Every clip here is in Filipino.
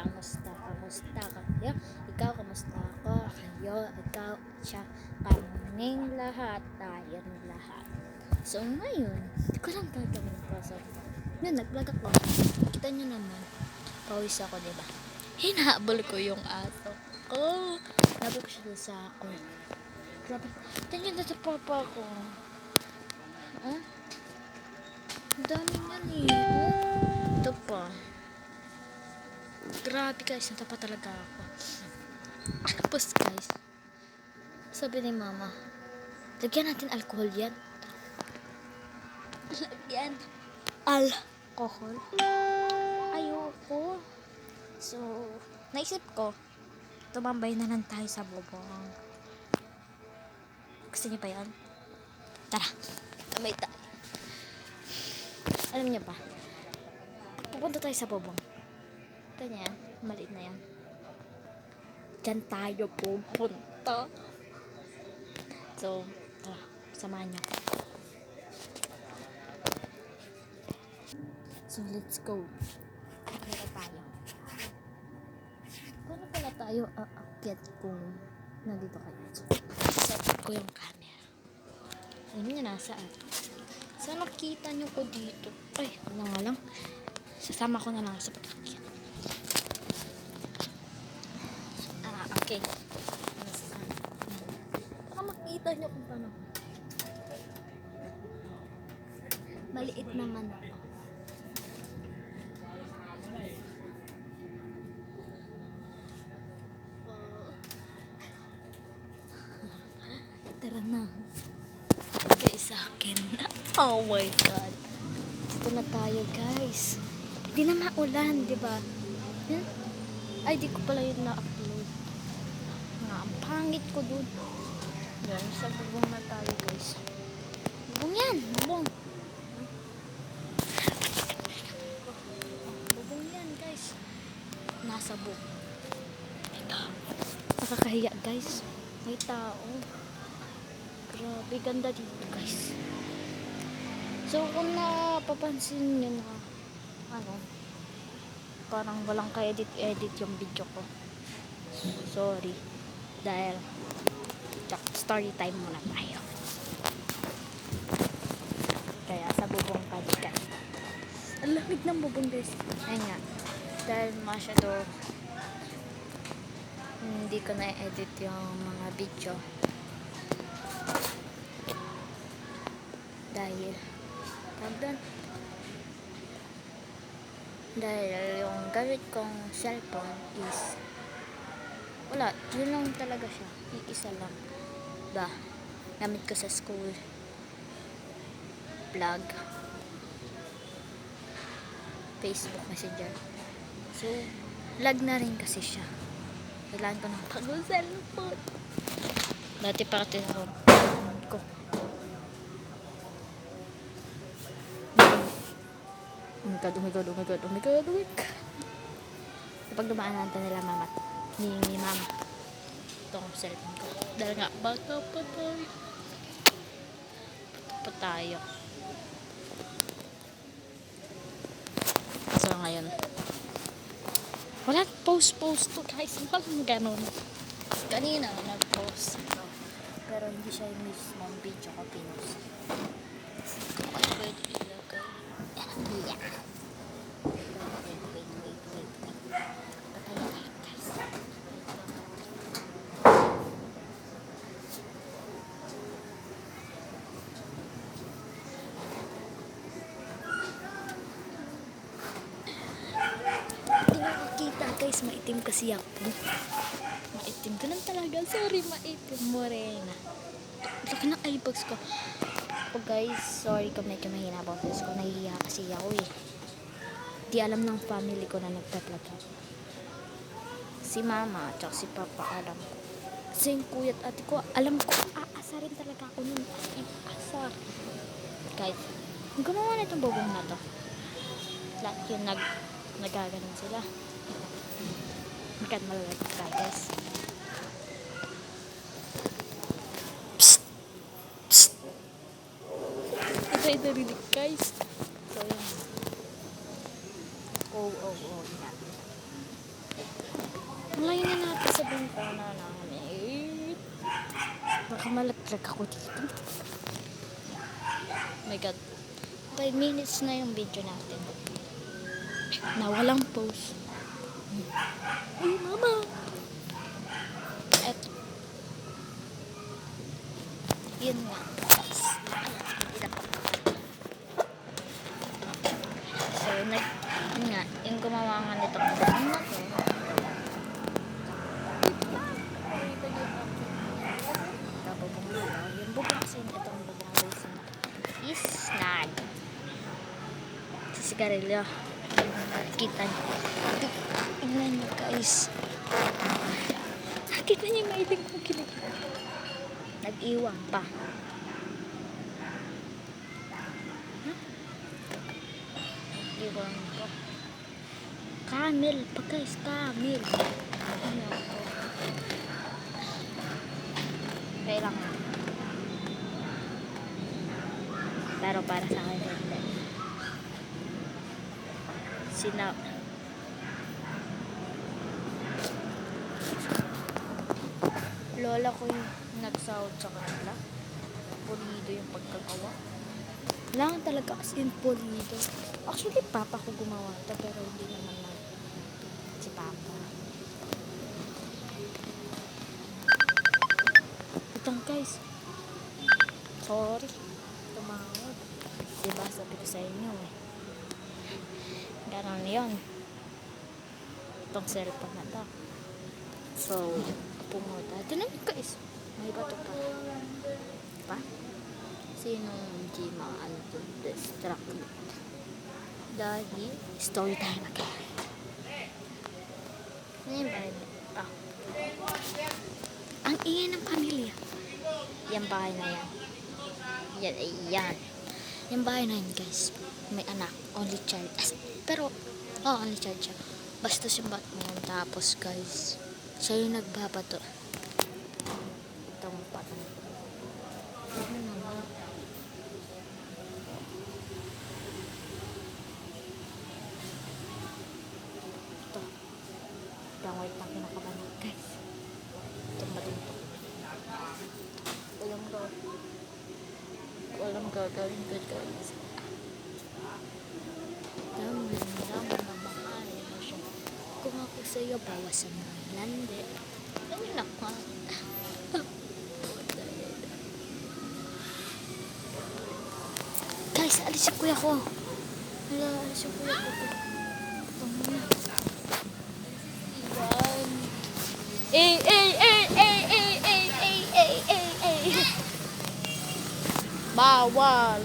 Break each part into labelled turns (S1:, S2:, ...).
S1: kamusta kayo? Ikaw, kamusta ako? Kayo, ikaw, siya, kaming lahat, tayong lahat. So, ngayon, hindi ko lang gagawin ko. So, yun, nag-vlog ako. Kita nyo naman, pawis ako, diba? Hinahabol ko yung aso ko. Hinahabol ko siya sa court. Grabe, tingnan na sa papa ko. Ang dami yan eh. Ito pa. Grabe guys, natapa talaga ako. Tapos guys, sabi ni mama, lagyan natin alcohol yan. Lagyan alcohol? Ayoko. So, naisip ko, tumambay na lang tayo sa bubong. Gusto niyo pa yan? Tara, tambay tayo. Alam niyo ba, pupunta tayo sa bubong. Ito niya yan, maliit na yan. Diyan tayo pupunta. So, tara, samahan niyo. So, let's go. Paano tayo? Paano pala tayo aakyat kung nandito kayo? So, set ko yung camera. Alam niyo nasaan? Saan nakita niyo ko dito? Ay, wala nga lang. Sasama ko na lang sa pag-akyat. Okay. Baka makita niyo kung paano. Maliit naman ako. Tara na. Okay, sa akin. Oh my God. Dito na tayo, guys. Hindi na maulan, di ba? Ay, di ko pala yun na-upload. Ang pangit ko dun. Yan, sa bubong na tayo, guys. Bubong yan, bubong. Bubong yan, guys. Nasa bubong. Ito. Nakakahiya, guys. May tao. Grabe, ganda dito, guys. So, kung napapansin nyo na, parang walang ka-edit yung video ko. Sorry. Dahil, story time muna tayo. Kaya, sa bubong pa di guys. Ang lamig ng bubong, guys. Ayun nga. Dahil masyado, hindi ko na-edit yung mga video. Dahil yung gamit kong cellphone is wala, yun lang talaga siya, iisa lang ba, gamit ko sa school, vlog, Facebook Messenger. So vlog na rin kasi siya, kailangan ko ng bagong cellphone. Dati pa kasi ko oh my god. Kapag dumaan natin nila mama, ni mama itong cellphone ko. Dahil nga, baka pa tayo. So ngayon, wala post to guys. Walang ganun. Kanina, nag-post ito. Pero hindi siya yung mismong video ko pinost. Ay, pwede ilagay. Yeah. Guys, maitim kasi ako. Maitim ko lang talaga. Sorry, maitim. Morena. Laki ng eyebags ko. Oh guys, sorry kung medyo mahina boses ko. Nahihiya kasi ako eh. Di alam ng family ko na nagpa-vlog ako. Si mama at si papa alam ko. Kasi yung kuya at ate ko, alam ko, aasarin talaga ako nun. Asar. Guys, gumawa na itong bubong na to. Lahat yun nagaganon sila. Makan malalagay tayo guys. Psst. Ito narinig guys. So yun. Oh. Yan. Punta na namin. Baka malaglag ako dito. Oh my god. 5 minutes na yung video natin. Na walang post. Uy, mama! Eto. Yun nga. So, yun nga. Yung gumawa nga nitong bubong na to. Yung bubong kasi itong bubong is snag. Sa sigarilyo. Kita niyo. Tingnan niyo guys. Kita niyo yung mailing kong kilig. Nag-iwang pa. Nag-iwang pa. Camel pa guys. Camel. Ano ako? Kailangan. Pero para sa akin hindi. Lola ko yung nagsahod sa kanila. Pulido yung pagkagawa. Kailangan talaga kasi yung pulido. Actually, papa ko gumawa ito, pero hindi naman na si papa. Itang guys. Sorry. Tumawag. Diba sabi ko sa inyo eh. Ganon yun. Itong cellphone na to. So, pumunta. Ito na yung guys. May bato pa. Pa? Sinong hindi distract dahil story time again. Ano yung bahay na? Ah. Ang ingay ng pamilya. Yung bahay na yan. Yan, yan. Yung bahay na yan guys. May anak. Only child. Pero, only child siya. Basta yung bat mo yan. Tapos guys, siya yung nagbabato. Itong pato. Ano naman? Ito. Yung white na pinakabanat guys. Itong bato ito. Walang gagawin ko guys. Dami na mahal mo siya. Kung ako sa'yo, bawasan mo yung landi. Ano naman? Guys, alis yung kuya ko. Hala, alis yung kuya ko. Ito muna. Iwan. Bawal.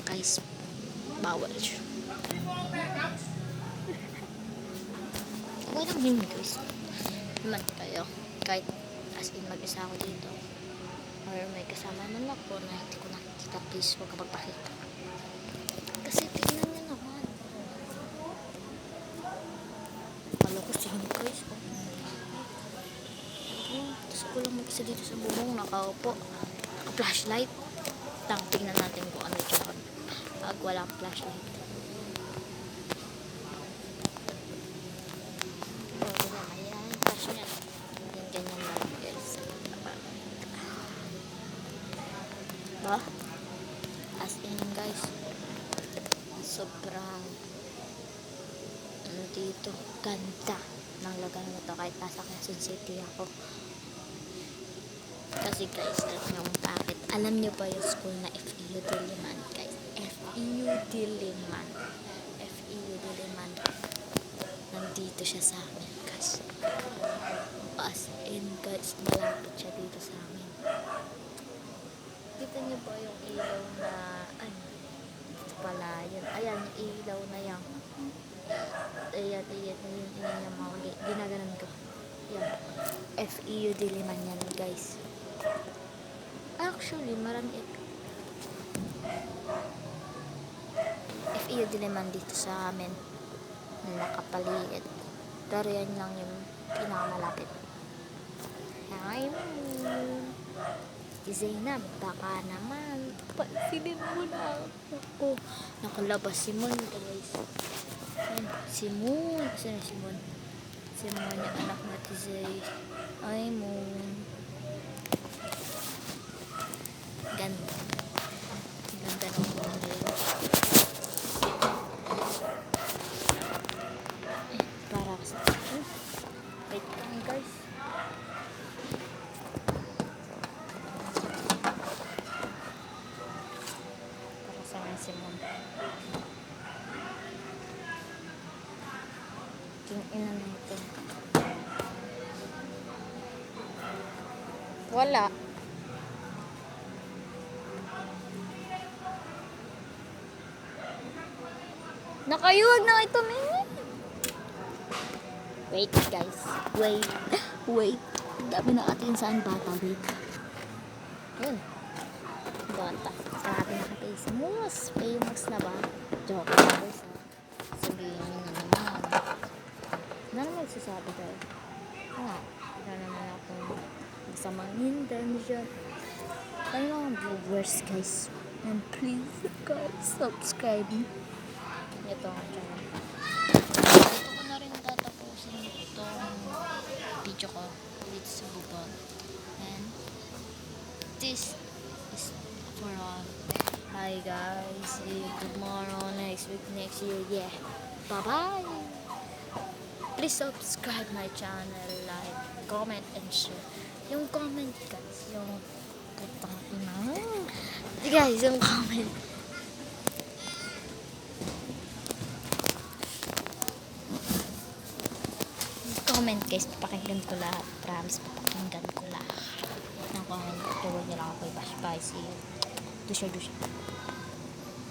S1: Guys, bawal siya. Okay lang yun guys. Naman kayo. Kahit as in mag-isa ako dito. Or may kasama naman ako na hindi ko nakikita. Please, huwag ka magpakita. Kasi tingnan niyo naman. Kala ko sino guys. Tapos ko lang mag-isa dito sa bubong. Nakaupo. Naka-flashlight. Tingnan natin kung ano yung pag walang flashlight. Ayan, flash niya. Yung ganyan lang guys. Ba? As in guys, sobrang dito ganda ng lugar na to kahit nasa Quezon City ako. Kasi guys, alam nyo bakit? Alam nyo ba yung school na FEU Diliman guys? FEU Diliman. FEU Diliman. Nandito siya sa amin guys. As in guys, malapit siya dito sa amin. Kita nyo ba yung ilaw na ito pala yun. Ayan, yung ilaw na yan. Ayan, yung mga ginaganon ko. Yan. FEU Diliman yan guys. Actually, marami FEU Diliman dito sa amin na nakapaligid. Pero yan lang yung pinakamalapit. Hi, Zainab, baka naman pansinin mo na ako. Nakalabas si Mon guys. Ayan, si Mon. Saan si Mon? Simon, yung anak natin si Aimon. Ganda. Ganda ng kulay. Para sa wait lang guys. Para sa akin Simon. Yung ina natin. Wala. Nakayuwag na ito, man. Wait, guys. Wait. Wait. Dami na atin saan bata. Wait. Yun. Bata. Sa atin naka-face. Mas famous na ba? Joke na guys. Sabihin nyo na naman. Ano naman sasabi tayo? Wala naman akong masamang intention. Ano lang ang viewers, guys. And please, guys, subscribe. Ito ang channel. Dito ko na rin tatapusin itong video ko dito sa bubong. And this is for all. Hi guys, see you tomorrow, next week, next year, yeah. Bye-bye! Please subscribe my channel, like, comment, and share. Yung comment guys, yung putang ina. Guys, yung comment. Comment guys, papakinggan ko lahat. Promise, papakinggan ko lahat. Ng comment, tuwag nyo lang ako i-bash. Bye, see you. Dusya.